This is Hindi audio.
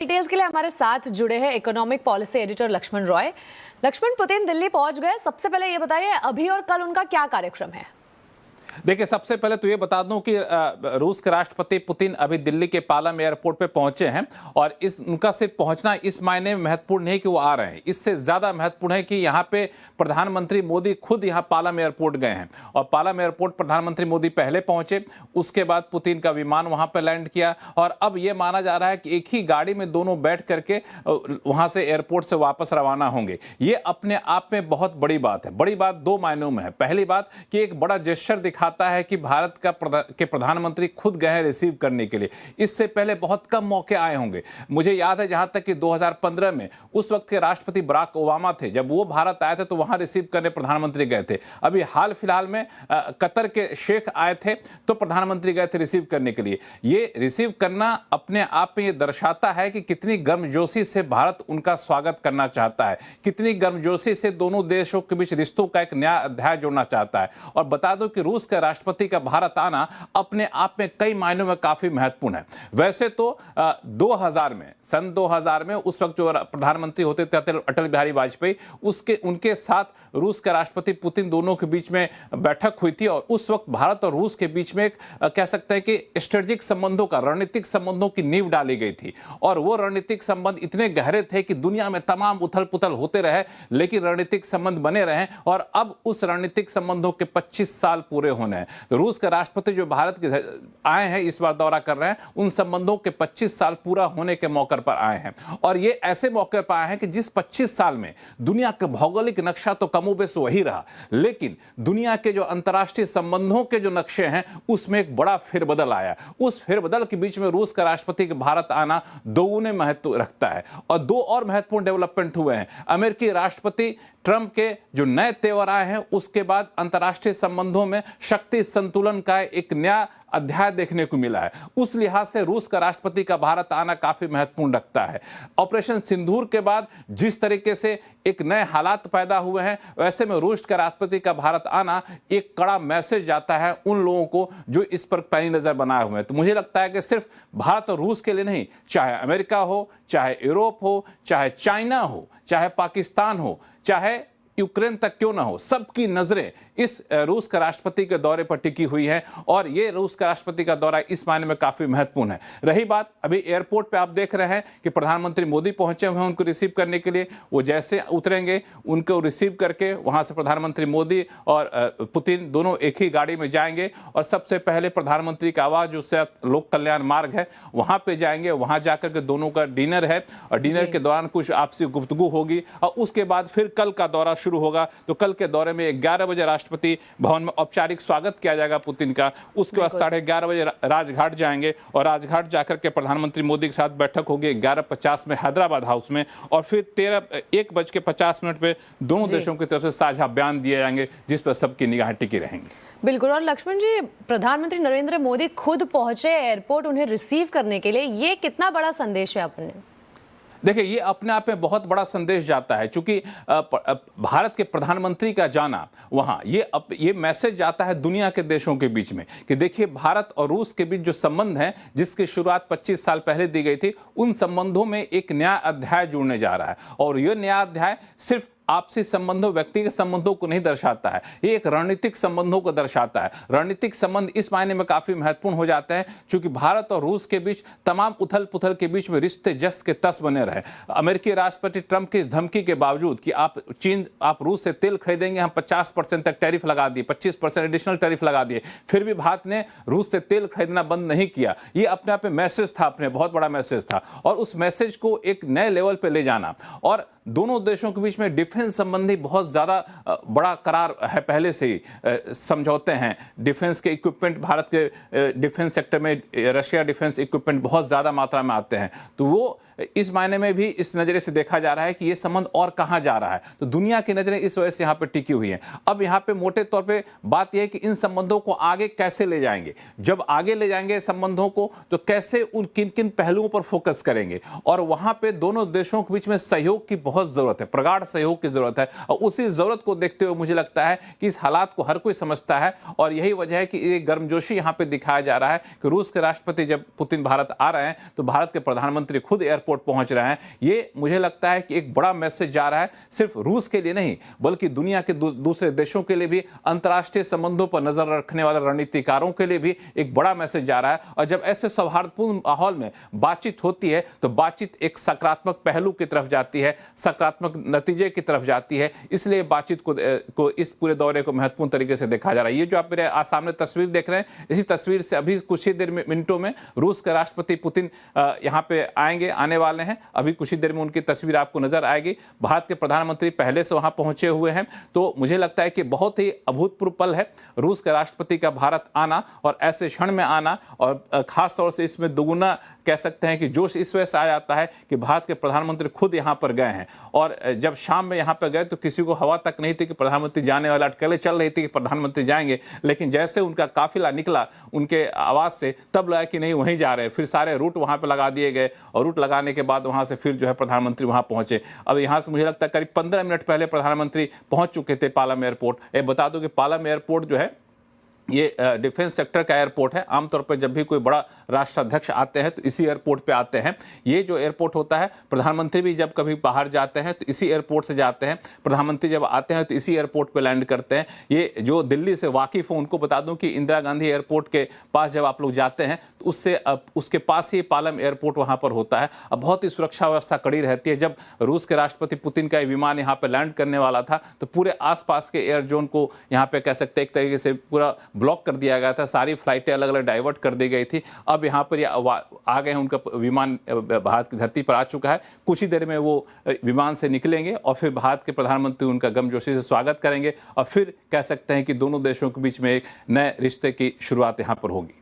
डिटेल्स के लिए हमारे साथ जुड़े हैं economic policy editor Lakshman Roy. Lakshman, Putin Delhi पहुंच गए, सबसे पहले ये बताइए अभी और कल उनका क्या कार्यक्रम है? देखिए, सबसे पहले तो ये बता दूं कि रूस के राष्ट्रपति पुतिन अभी दिल्ली के पालम एयरपोर्ट पे पहुंचे हैं और उनका सिर्फ पहुंचना इस मायने में महत्वपूर्ण नहीं कि वो आ रहे हैं, इससे ज्यादा महत्वपूर्ण है कि यहाँ पे प्रधानमंत्री मोदी खुद यहाँ पालम एयरपोर्ट गए हैं और पालम एयरपोर्ट प्रधानमंत्री मोदी पहले पहुंचे, उसके बाद पुतिन का विमान वहां पर लैंड किया और अब ये माना जा रहा है कि एक ही गाड़ी में दोनों बैठ करके वहां से एयरपोर्ट से वापस रवाना होंगे। ये अपने आप में बहुत बड़ी बात है। बड़ी बात दो मायनों में है। पहली बात कि एक बड़ा जेस्चर दिखाता है कि भारत के प्रधानमंत्री खुद गए हैं रिसीव करने के लिए। इससे पहले बहुत कम मौके आए होंगे। मुझे याद है जहां तक कि 2015 में उस वक्त के राष्ट्रपति बराक ओबामा थे, जब वो भारत आए थे तो वहां रिसीव करने प्रधानमंत्री गए थे। अभी हाल फिलहाल में कतर के शेख आए थे तो प्रधानमंत्री गए थे रिसीव करने के लिए। ये रिसीव करना अपने आप में ये दर्शाता है कि कितनी गर्मजोशी से भारत उनका स्वागत करना चाहता है, कितनी गर्मजोशी से दोनों देशों के बीच रिश्तों का एक नया अध्याय जोड़ना चाहता है। और बता दो कि रूस के राष्ट्रपति का भारत आना अपने आप में कई मायनों में काफी महत्वपूर्ण है। वैसे तो 2000 में, सन 2000 में उस वक्त जो प्रधानमंत्री होते थे अटल बिहारी वाजपेयी, उनके साथ रूस के राष्ट्रपति पुतिन दोनों के बीच में बैठक हुई थी और उस वक्त भारत और रूस के बीच में एक कह सकते हैं कि स्ट्रेटेजिक संबंधों का, रणनीतिक संबंधों की नींव डाली गई थी और वो रणनीतिक संबंध इतने गहरे थे कि दुनिया में तमाम उथल पुथल होते रहे लेकिन रणनीतिक संबंध बने रहे और अब उस रणनीतिक संबंधों के 25 साल पूरे होने हैं। रूस के राष्ट्रपति जो भारत के आए हैं, इस बार दौरा कर रहे हैं, उन संबंधों के 25 साल पूरा होने के मौके पर आए हैं और ये ऐसे मौके पर आए हैं कि जिस 25 साल में दुनिया का भौगोलिक नक्शा तो कमोबेश वही रहा लेकिन दुनिया के जो अंतर्राष्ट्रीय संबंधों के जो नक्शे हैं उसमें एक बड़ा फेरबदल आया। उस फेरबदल के बीच में रूस का राष्ट्रपति के भारत आना दोगुने महत्व रखता है और दो और महत्वपूर्ण डेवलपमेंट हुए हैं। अमेरिकी राष्ट्रपति ट्रंप के जो नए तेवर आए हैं उसके बाद अंतर्राष्ट्रीय संबंधों में शक्ति संतुलन का एक नया अध्याय देखने को मिला है। उस लिहाज से रूस का राष्ट्रपति का भारत आना काफी महत्वपूर्ण रखता है। ऑपरेशन सिंदूर के बाद जिस तरीके से एक नए हालात पैदा हुए हैं, वैसे में रूस के राष्ट्रपति का भारत आना एक कड़ा मैसेज जाता है उन लोगों को जो इस पर पैनी नजर बनाए हुए हैं। तो मुझे लगता है कि सिर्फ भारत और रूस के लिए नहीं, चाहे अमेरिका हो, चाहे यूरोप हो, चाहे चाइना हो, चाहे पाकिस्तान हो, चाहे यूक्रेन तक क्यों ना हो, सबकी नजरें इस रूस के राष्ट्रपति के दौरे पर टिकी हुई है और ये रूस के राष्ट्रपति का दौरा इस मायने में काफी महत्वपूर्ण है। रही बात अभी एयरपोर्ट पे आप देख रहे हैं कि प्रधानमंत्री मोदी पहुंचे हुए हैं उनको रिसीव करने के लिए। वो जैसे उतरेंगे उनको रिसीव करके वहां से प्रधानमंत्री मोदी और पुतिन दोनों एक ही गाड़ी में जाएंगे और सबसे पहले प्रधानमंत्री का आवास जो लोक कल्याण मार्ग है वहां पे जाएंगे। वहां जाकर के दोनों का डिनर है और डिनर के दौरान कुछ आपसी गुफ्तगू होगी और उसके बाद फिर कल का दौरा शुरू होगा। तो कल के दौरे में 11 बजे राष्ट्रपति भवन में औपचारिक स्वागत किया जाएगा पुतिन का। उसके बाद 11:30 बजे राजघाट जाएंगे और राजघाट जाकर के प्रधानमंत्री मोदी के साथ बैठक होगी 11:50 में हैदराबाद हाउस में और फिर 1:50 पे दोनों देशों की तरफ से साझा बयान दिए जाएंगे जिस पर सबकी निगाहें टिकी रहेंगी। बिल्कुल। और लक्ष्मण जी, प्रधानमंत्री नरेंद्र मोदी खुद पहुंचे एयरपोर्ट उन्हें रिसीव करने के लिए, ये कितना बड़ा संदेश है अपने? देखिए, ये अपने आप में बहुत बड़ा संदेश जाता है क्योंकि भारत के प्रधानमंत्री का जाना वहां ये मैसेज जाता है दुनिया के देशों के बीच में कि देखिए भारत और रूस के बीच जो संबंध है जिसकी शुरुआत 25 साल पहले दी गई थी, उन संबंधों में एक नया अध्याय जुड़ने जा रहा है और यह नया अध्याय सिर्फ आपसी संबंधों, व्यक्तिगत संबंधों को नहीं दर्शाता है, ये एक रणनीतिक संबंधों को दर्शाता है। रणनीतिक संबंध इस मायने में काफी महत्वपूर्ण हो जाते हैं क्योंकि भारत और रूस के बीच तमाम उथल पुथल के बीच में रिश्ते जस के तस बने रहे। अमेरिकी राष्ट्रपति ट्रंप की इस धमकी के बावजूद कि आप रूस से तेल खरीदेंगे, हम 50% तक टैरिफ लगा दिए, 25% एडिशनल टैरिफ लगा दिए, फिर भी भारत ने रूस से तेल खरीदना बंद नहीं किया। ये अपने आप में मैसेज था, अपने बहुत बड़ा मैसेज था और उस मैसेज को एक नए लेवल पे ले जाना और दोनों देशों के बीच में डिफेंस संबंधी बहुत ज्यादा बड़ा करार है, पहले से ही समझौते हैं। डिफेंस के इक्विपमेंट, भारत के डिफेंस सेक्टर में रशिया डिफेंस इक्विपमेंट बहुत ज्यादा मात्रा में आते हैं, तो वो इस मायने में भी इस नजरे से देखा जा रहा है कि ये संबंध और कहां जा रहा है। तो दुनिया की नजरें इस वजह से यहां पर टिकी हुई हैं। अब यहां पे मोटे तौर पे बात यह है कि इन संबंधों को आगे कैसे ले जाएंगे। जब आगे ले जाएंगे संबंधों को तो कैसे उन किन किन पहलुओं पर फोकस करेंगे और वहां पे दोनों देशों के बीच में सहयोग की बहुत जरूरत है, प्रगाढ़ सहयोग की जरूरत है। और उसी जरूरत को देखते हुए मुझे लगता है कि इस हालात को हर कोई समझता है और यही वजह है कि ये गर्मजोशी यहाँ पे दिखाया जा रहा है कि रूस के राष्ट्रपति जब पुतिन भारत आ रहे हैं तो भारत के प्रधानमंत्री खुद एयरपोर्ट पहुंच रहे हैं। ये मुझे लगता है कि एक बड़ा मैसेज जा रहा है, सिर्फ रूस के लिए नहीं बल्कि दुनिया के दूसरे देशों के लिए भी, अंतर्राष्ट्रीय संबंधों पर नजर रखने वाले रणनीतिकारों के लिए भी एक बड़ा मैसेज जा रहा है। और जब ऐसे सौहार्दपूर्ण माहौल में बातचीत होती है तो बातचीत एक सकारात्मक पहलू की तरफ जाती है, सकारात्मक नतीजे की तरफ जाती है। इसलिए बातचीत को इस पूरे दौरे को महत्वपूर्ण तरीके से देखा जा रहा है। ये जो आप मेरे सामने तस्वीर देख रहे हैं, इसी तस्वीर से अभी कुछ ही देर मिनटों में रूस के राष्ट्रपति पुतिन यहाँ पे आने वाले हैं। अभी कुछ ही देर में उनकी तस्वीर आपको नजर आएगी। भारत के प्रधानमंत्री पहले से वहां पहुंचे हुए हैं। तो मुझे लगता है कि बहुत ही अभूतपूर्व पल है रूस के राष्ट्रपति का भारत आना और ऐसे क्षण में आना। और खास तौर से इसमें दुगुना कह सकते हैं कि जोश इस वजह से आ जाता है कि भारत के प्रधानमंत्री खुद यहाँ पर गए हैं। और जब शाम में यहाँ पर गए तो किसी को हवा तक नहीं थी कि प्रधानमंत्री जाने वाला, अटकलें चल रही थी कि प्रधानमंत्री जाएंगे, लेकिन जैसे उनका काफिला निकला उनके आवाज से तब लगा कि नहीं वहीं जा रहे हैं। फिर सारे रूट वहां पे लगा दिए गए और रूट लगाने के बाद वहां से फिर जो है प्रधानमंत्री वहां पहुंचे। अब यहां से मुझे लगता है करीब 15 मिनट पहले प्रधानमंत्री पहुंच चुके थे पालम एयरपोर्ट। ये बता दो कि पालम एयरपोर्ट जो है ये डिफेंस सेक्टर का एयरपोर्ट है। आमतौर पर जब भी कोई बड़ा राष्ट्राध्यक्ष आते हैं तो इसी एयरपोर्ट पे आते हैं। ये जो एयरपोर्ट होता है, प्रधानमंत्री भी जब कभी बाहर जाते हैं तो इसी एयरपोर्ट से जाते हैं, प्रधानमंत्री जब आते हैं तो इसी एयरपोर्ट पे लैंड करते हैं। ये जो दिल्ली से वाकिफ हो उनको बता दूं कि इंदिरा गांधी एयरपोर्ट के पास जब आप लोग जाते हैं तो उसके पास ही पालम एयरपोर्ट वहाँ पर होता है। अब बहुत ही सुरक्षा व्यवस्था कड़ी रहती है। जब रूस के राष्ट्रपति पुतिन का विमान यहाँ पर लैंड करने वाला था तो पूरे आसपास के एयर जोन को यहाँ पे कह सकते हैं एक तरीके से पूरा ब्लॉक कर दिया गया था। सारी फ्लाइटें अलग अलग डाइवर्ट कर दी गई थी। अब यहाँ पर आ गए हैं, उनका विमान भारत की धरती पर आ चुका है। कुछ ही देर में वो विमान से निकलेंगे और फिर भारत के प्रधानमंत्री उनका गर्मजोशी से स्वागत करेंगे और फिर कह सकते हैं कि दोनों देशों के बीच में एक नए रिश्ते की शुरुआत यहाँ पर होगी।